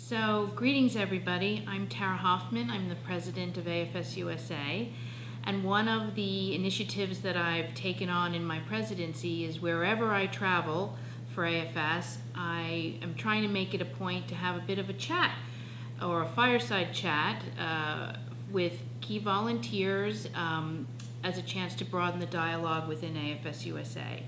So, greetings everybody. I'm Tara Hoffman. I'm the president of AFS-USA. And one of the initiatives that I've taken on in my presidency is wherever I travel for AFS, I am trying to make it a point to have a bit of a chat or a fireside chat with key volunteers as a chance to broaden the dialogue within AFS-USA.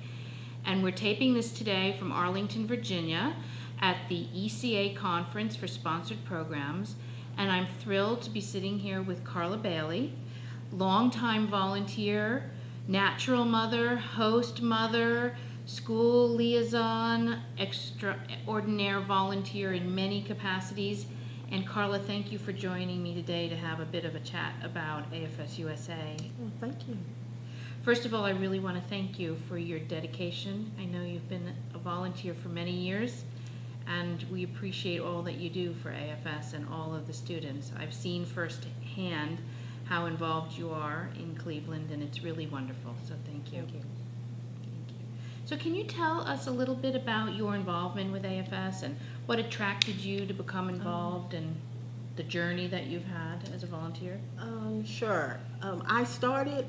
And we're taping this today from Arlington, Virginia, at the ECA Conference for Sponsored Programs, and I'm thrilled to be sitting here with Carla Bailey, longtime volunteer, natural mother, host mother, school liaison, extraordinaire volunteer in many capacities. And Carla, thank you for joining me today to have a bit of a chat about AFS-USA. Well, thank you. First of all, I really want to thank you for your dedication. I know you've been a volunteer for many years, and we appreciate all that you do for AFS and all of the students. I've seen firsthand how involved you are in Cleveland, and it's really wonderful, so thank you. Thank you. Thank you. So can you tell us a little bit about your involvement with AFS and what attracted you to become involved and the journey that you've had as a volunteer? Sure. I started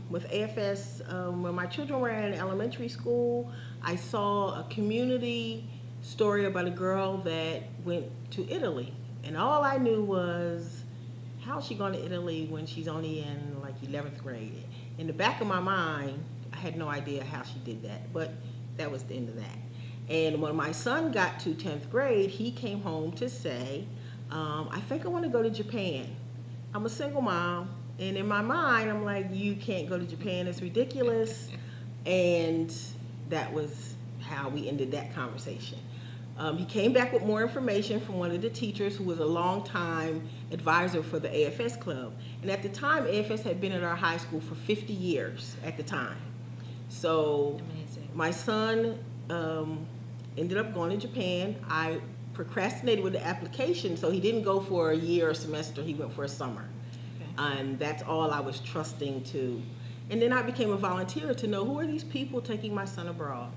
with AFS when my children were in elementary school. I saw a community story about a girl that went to Italy, and all I knew was, how is she going to Italy when she's only in like 11th grade? In the back of my mind, I had no idea how she did that, but that was the end of that. And when my son got to 10th grade, he came home to say, I think I want to go to Japan. I'm a single mom, and in my mind, I'm like, you can't go to Japan, it's ridiculous. And that was how we ended that conversation. He came back with more information from one of the teachers who was a longtime advisor for the AFS Club. And at the time, AFS had been at our high school for 50 years at the time. So Amazing. my son ended up going to Japan. I procrastinated with the application, so he didn't go for a year or semester, he went for a summer. Okay. And that's all I was trusting to. And then I became a volunteer to know, who are these people taking my son abroad?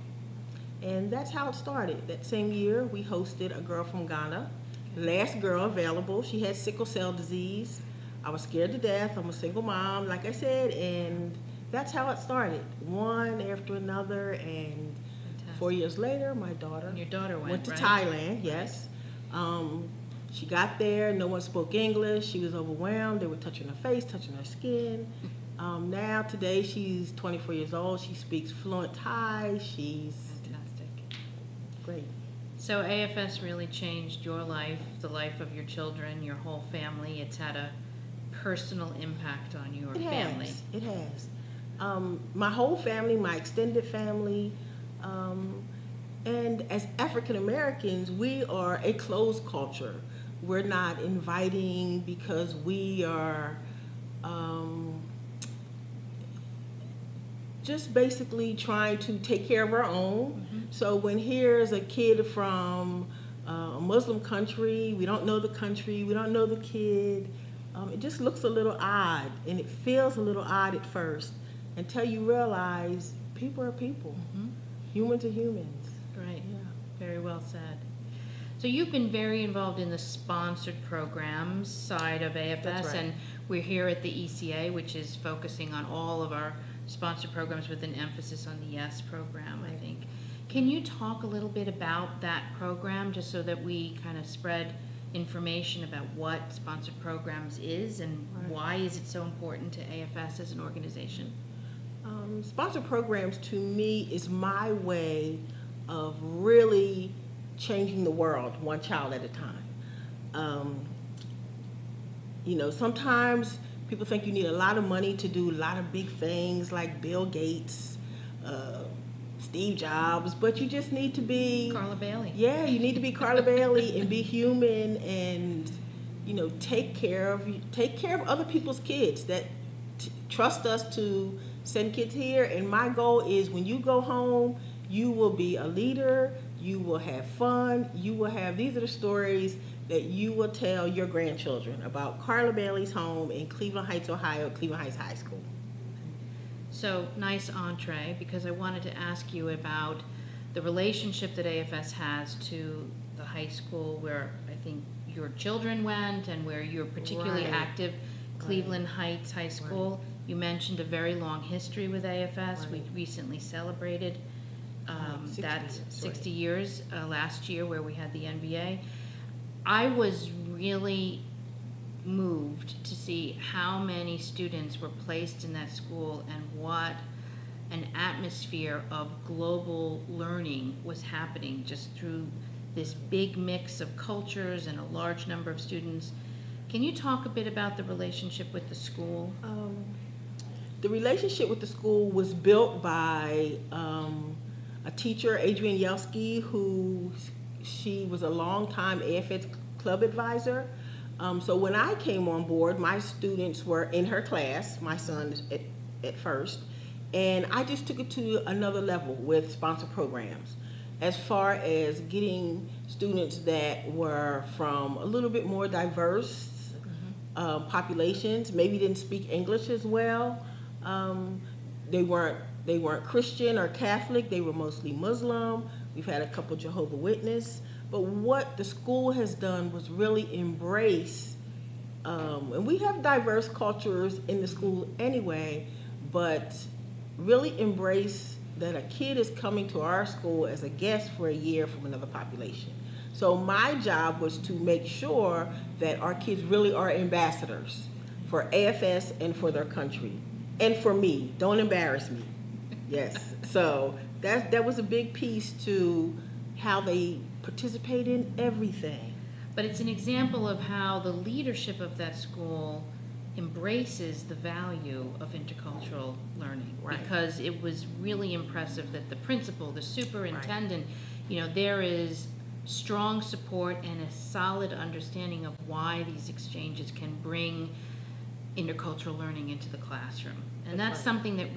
And that's how it started. That same year, we hosted a girl from Ghana, last girl available. She had sickle cell disease. I was scared to death. I'm a single mom, like I said, and that's how it started. One after another, and Fantastic. 4 years later, my daughter And your daughter went to right? Thailand, yes. She got there, no one spoke English. She was overwhelmed. They were touching her face, touching her skin. Now, today, she's 24 years old. She speaks fluent Thai. She's Fantastic. great. So AFS really changed your life, the life of your children, your whole family. It's had a personal impact on your family. It has. My whole family, my extended family, and as African Americans, we are a closed culture. We're not inviting because we are just basically trying to take care of our own. Mm-hmm. So when here's a kid from a Muslim country, we don't know the country, we don't know the kid, it just looks a little odd, and it feels a little odd at first until you realize people are people. Mm-hmm. Humans are humans. Right. Yeah. Very well said. So you've been very involved in the sponsored programs side of AFS, That's right. And we're here at the ECA, which is focusing on all of our sponsored programs with an emphasis on the YES program, I think. Can you talk a little bit about that program, just so that we kind of spread information about what sponsored programs is and why is it so important to AFS as an organization? Sponsored programs, to me, is my way of really changing the world one child at a time. Sometimes people think you need a lot of money to do a lot of big things like Bill Gates, Steve Jobs, but you just need to be Carla Bailey. Yeah, you need to be Carla Bailey and be human, and take care of other people's kids that trust us to send kids here. And my goal is, when you go home, you will be a leader, you will have fun, these are the stories that you will tell your grandchildren about Carla Bailey's home in Cleveland Heights, Ohio, Cleveland Heights High School. So, nice entree, because I wanted to ask you about the relationship that AFS has to the high school, where I think your children went and where you're particularly Right. active, Cleveland Heights High School. Right. You mentioned a very long history with AFS. Right. We recently celebrated 60 that years, 60 years last year where we had the NBA. I was really moved to see how many students were placed in that school and what an atmosphere of global learning was happening just through this big mix of cultures and a large number of students. Can you talk a bit about the relationship with the school? The relationship with the school was built by a teacher, Adrienne Yelsky, she was a longtime AFS club advisor. So when I came on board, my students were in her class, my son at first, and I just took it to another level with sponsor programs as far as getting students that were from a little bit more diverse populations, maybe didn't speak English as well. They weren't Christian or Catholic, they were mostly Muslim. We've had a couple Jehovah's Witness. But what the school has done was really embrace, and we have diverse cultures in the school anyway, but really embrace that a kid is coming to our school as a guest for a year from another population. So my job was to make sure that our kids really are ambassadors for AFS and for their country. And for me, don't embarrass me. Yes, so that was a big piece to how they participate in everything. But it's an example of how the leadership of that school embraces the value of intercultural learning. Right. Because it was really impressive that the principal, the superintendent, there is strong support and a solid understanding of why these exchanges can bring intercultural learning into the classroom. And that's right. something that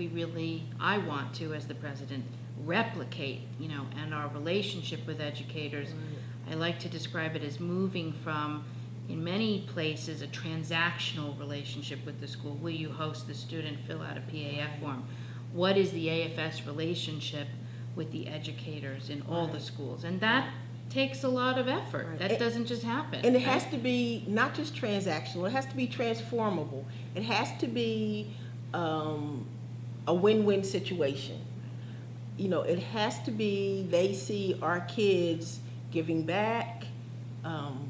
I want to, as the president, replicate, and our relationship with educators. Right. I like to describe it as moving from, in many places, a transactional relationship with the school. Will you host the student, fill out a PAF form? What is the AFS relationship with the educators in all the schools? And that takes a lot of effort. Right. That doesn't just happen. And it has to be not just transactional, it has to be transformable. It has to be a win-win situation. It has to be they see our kids giving back,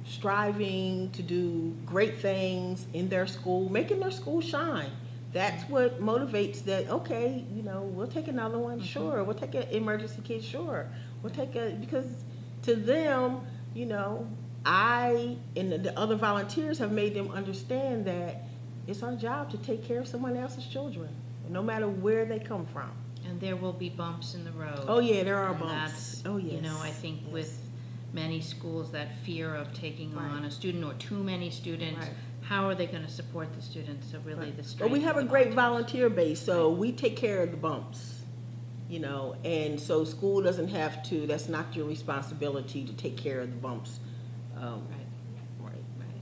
striving to do great things in their school, making their school shine. That's what motivates that, okay, we'll take another one, Mm-hmm. sure. We'll take an emergency kid, sure. We'll take because to them, I and the other volunteers have made them understand that it's our job to take care of someone else's children, no matter where they come from. And there will be bumps in the road. Oh yeah, there are And bumps. that's, Oh yes. I think Yes. with many schools, that fear of taking Right. on a student or too many students, Right. how are they going to support the students? So really Right. the strength. But we have of a the great volunteers. volunteer base, so we take care of the bumps, and so school doesn't have to, that's not your responsibility to take care of the bumps. Right. Right. Right.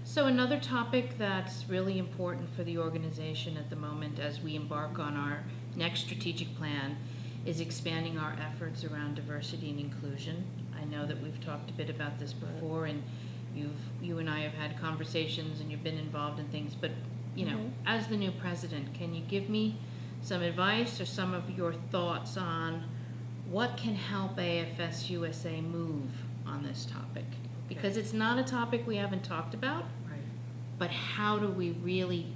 So another topic that's really important for the organization at the moment as we embark on our next strategic plan is expanding our efforts around diversity and inclusion. I know that we've talked a bit about this before, and you and I have had conversations and you've been involved in things, but as the new president, can you give me some advice or some of your thoughts on what can help AFS USA move on this topic? Because it's not a topic we haven't talked about, Right. but how do we really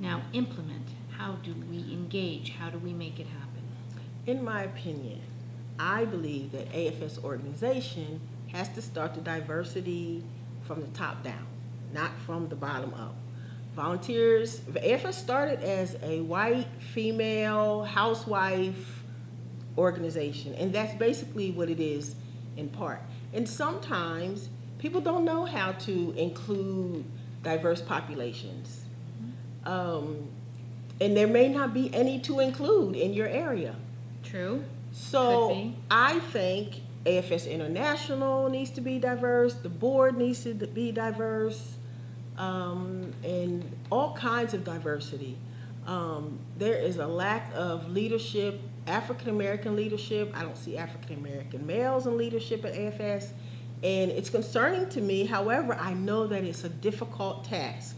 now implement? How do we engage? How do we make it happen? In my opinion, I believe that AFS organization has to start the diversity from the top down, not from the bottom up. Volunteers, AFS started as a white, female, housewife organization, and that's basically what it is in part. And sometimes people don't know how to include diverse populations. And there may not be any to include in your area. True. Could So be. I think AFS International needs to be diverse, the board needs to be diverse, and all kinds of diversity. There is a lack of leadership, African American leadership. I don't see African American males in leadership at AFS. And it's concerning to me. However, I know that it's a difficult task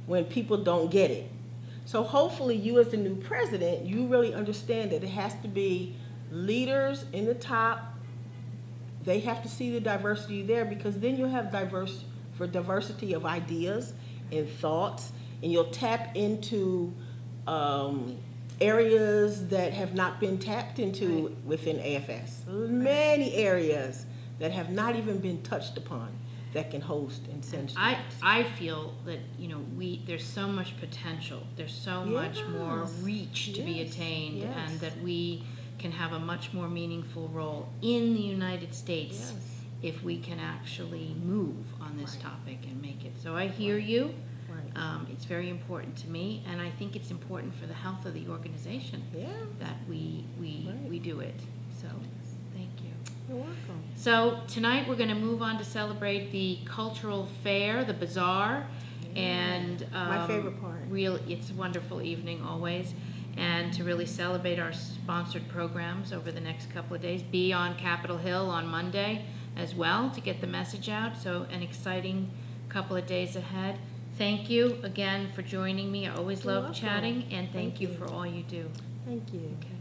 when people don't get it. So hopefully you as the new president, you really understand that it has to be leaders in the top. They have to see the diversity there, because then you'll have diversity of ideas and thoughts, and you'll tap into areas that have not been tapped into within AFS. Many areas that have not even been touched upon that can host and send students. I feel that, you know, there's so much potential. There's so much more reach to be attained, and that we can have a much more meaningful role in the United States if we can actually move on this topic and make it. So I hear you. It's very important to me, and I think it's important for the health of the organization that we do it. So thank you. You're welcome. So tonight we're going to move on to celebrate the cultural fair, the bazaar, and my favorite part. It's a wonderful evening always, and to really celebrate our sponsored programs over the next couple of days. Be on Capitol Hill on Monday as well to get the message out. So an exciting couple of days ahead. Thank you again for joining me. I always love chatting, and thank you for all you do. Thank you. Okay.